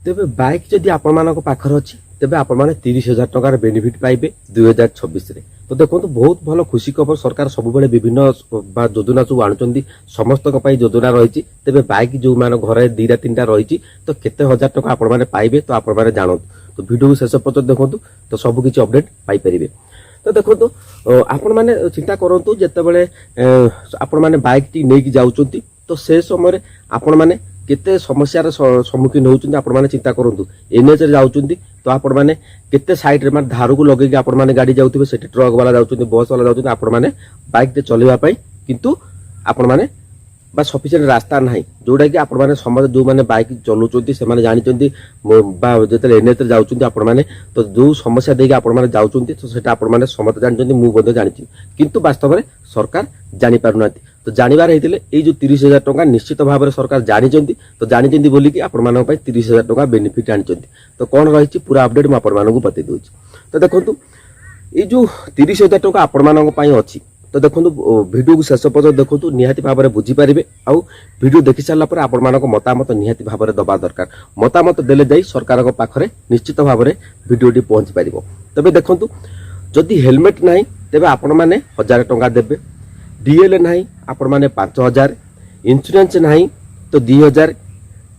तेबे बाइक जदि आपण मानक पाखर अछि तेबे आपण माने 30,000 टकार बेनिफिट पाइबे 2026 रे। तो देखो बहुत भल खुशी खबर सरकार सब बेले विभिन्न योजना सब आणुचंदी समस्त पई योजना रही। तेबे बाइक जो मान घरे दीटा तीनटा रही तो केते हजार टका आपण माने पाइबे तो आपण माने जानत। तो वीडियो शेष पर्यंत देखंतु तो सब किछि अपडेट पाई परिबे। तो देखो आपण माने चिंता करंतु जेते बेले आपण माने बाइक टी नेकी जाउचंती तो से समय आपण माने केते समस्यार सम्मुखीन होउचंती आपण माने चिंता करंतु। एनएच रे जाउचंती तो आपण माने केते साइड रे माने धारू को लगेगी आपण माने गाड़ी जाउथिबे सेठी ट्रक वाला जाउचंती बस वाला जाउचंती आपण माने बाइक टे चलेबा पई किंतु आपण माने बा सफिशिएंट रास्ता नाही जोडा कि आपण माने समझ जो माने बाइक चलुचंती से माने जानिचंती बा जेते एनएच रे जाउचंती आपण माने तो जो समस्या देगी आपण माने जाउचंती तो सेटा आपण माने समझ जानिचंती मु बदे जानिची किंतु वास्तव में सरकार जानि पारुनाती। तो जानिबार हेतिले ए जो 30,000 टका निश्चित भाव में सरकार जानिचंती तो जानिचंती बोली कि आपण मानक पई 30,000 टका बेनिफिट आनिचंती। तो कोन रहिची पूरा अपडेट म आपण मानक बतै दोछि। तो देखंतु ए जो 30,000 टका आपण मानक पई अछि तो देखंतु वीडियो को शेष पर्यंत देखंतु निहाती भाव में बुझी पारिबे। आ वीडियो देखि सारला पर आपण मानक मतामत निहाती भाव में दबा दरकार। मतामत देले जाई सरकार को पाखरे निश्चित भाव में वीडियोटी पहुंची पारिबो। तबे देखंतु जदि हेलमेट नाही तेबे आपण माने 1000 टका देबे, डीएल नाही आपण माने 5,000, इंश्योरेंस नाही तो 2,000।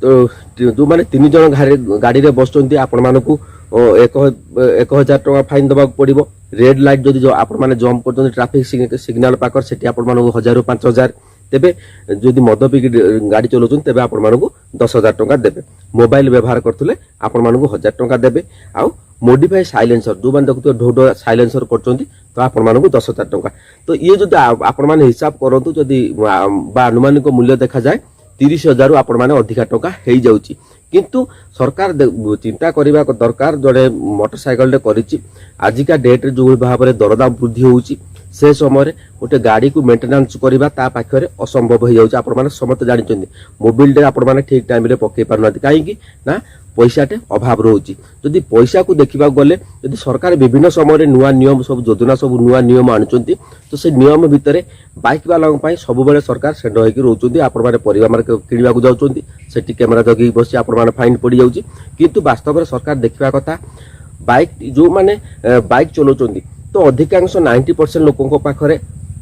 तो जो माने 3 जन गाड़ी रे बसचंती आपण मानकू 1,000 टका फाइन दबाक पड़िबो। रेड लाइट जदि जो आपण माने जंप करचंती ट्रैफिक सिग्नल पाकर सेठी आपण मानकू 1,000 ରୁ 5,000 तेबे जदि मद पी गाड़ी चलाउछन तेबे आपण मानकू 10,000 टका देबे। मोबाइल व्यवहार करथुले आपण मानकू 1,000 टका देबे। आ मॉडिफाई साइलेंसर जो माने देखुतो ढोढो साइलेंसर करचंती तो आपण मानकू 10,000 टका। तो ये जदि आपण माने हिसाब करंतु जदि बा अनुमानिक मूल्य देखा जाए 30,000 ରୁ आपण माने अधिका टका हेई जाउची। किंतु सरकार चिंता करबा दरकार जड़े मोटरसाइकल करिछि आजिका डेट रे जो भाव में दरदाम वृद्धि होउची से समय गोटे गाड़ी को मेंटेनेंस करबा ता पाखरे असंभव हो जाउची। आपण माने समस्त जानिचंदी मोबाइल टे आपण माने ठीक टाइम रे पके पारनाती काहे कि ना पैसाटे अभाव रोची। जदि पैसा को देखा गले जदि सरकार विभिन्न समय नुआ नियम सब योजना सब नुआ नियम आणुचंती तो से नियम भितर बाइक वाला सब बेले सरकार सेंड होइकी रहउचंती। आपण माने परिवार मार्के किनिबा को जाउचंती सेठी कैमरा जगी बसी आपण माने फाइन पड़ी जाउची। किंतु वास्तव में सरकार देखिबा कथा बाइक जो माने बाइक चलाउचंती तो अधिकांश 90% लोकों पाखरे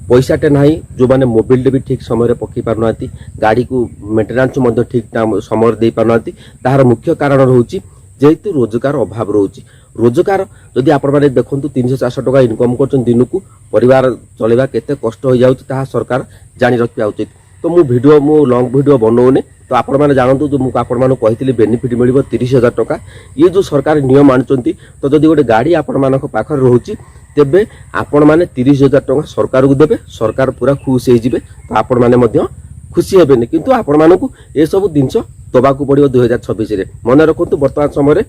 पैसाटे नाही जो माने मोबाइल भी ठीक समय पकई पारनाती गाड़ी को मेंटेनेंस मध्य ठीक समय दे पारनाती। तार मुख्य कारण रहउची जेतु रोजगार अभाव रहउची। रोजगार जदि आपण माने देखंतु 300-400 टका इनकम करचन दिन को परिवार चलेबा केते कष्ट हो जाउची ता सरकार जानि रखिया उचित। तो मु लॉन्ग वीडियो बनौने तो आपण माने जानतु जो मु आपण माने कहितली बेनिफिट मिलिबो 30,000 टका। ये जो सरकार नियम आणचंती तो जदि गोटे गाड़ी आपण मानक पाखर रहउची तेबे आपण माने 30,000 टका सरकार को देबे, सरकार पूरा खुश हो जिवे तो आपण माने मध्य खुशी हेबेनी। किंतु आपण मानकू ए सब जिंस दबाकू पड़िबो 2026 रे। मन रखंतु वर्तमान समय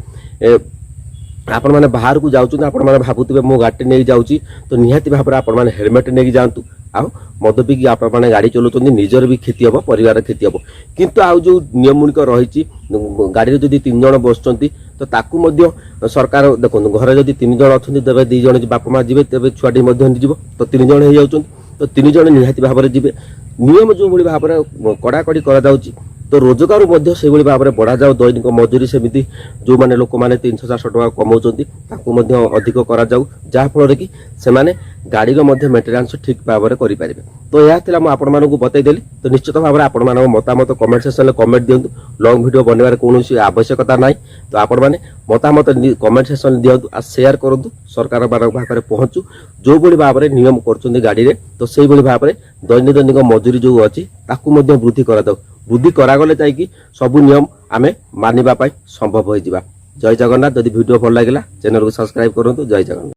आपण माने बाहर को जाउछु आपण माने भाबुतबे मो गाड़ी नै जाउची तो निहाती भाबरे आपण माने हेलमेट नै जांतु। आ मद पी आपण माने गाड़ी चलाउछन्ती निजर भी क्षति हबो परिवार क्षति हबो। किंतु आ जो नियमनिक रहिछि गाड़ी रे जदि 3 जन बसचन्ती तो ताकू मध्य सरकार देखो घरे जदि 3 जन अछन्ती तेबे 2 जन बापा मां जिवे तेबे छुआटी मध्य जिवो तो 3 जन हे जाउछन्ती तो 3 जन निहाती भाबरे जिवे। नियम जो भली भाबरे कड़ाकड़ी करा जाउछि तो रोजगार मध्य से भली भाबरे बढ़ा जाउ। दैनिक मजूरी सेमिति जो माने लोक माने 300-400 टका कमाउछन्ती ताकू मध्य अधिक करा जाउ जा फल कि से माने गाड़ी रो मध्य मेंटेनेंस ठीक भाबरे करि पारिबे। तो या थिला म आपण मानकू बतै देली। तो निश्चित भाबरे आपण मानक मतामत कमेंट सेक्शन में कमेंट दियंतु। लॉन्ग वीडियो बनवार कोनोसी आवश्यकता नाही तो आपण माने मतामत कमेंट सेक्शन में दियंतु आ शेयर करंतु सरकार बारक भागरे पहुंचू जो भली भाबरे नियम करचन्ती गाड़ी रे तो सेही भली भाबरे दैनिक मजूरी जो अछि ताकू मध्य वृद्धि करा जाउ। वृद्धि करा गले जाइकी सब नियम आमे मानिबा पाई संभव होई जिबा। जय जगन्नाथ। यदि वीडियो भल लागिला चैनल को सब्सक्राइब करंतु। जय जगन्नाथ।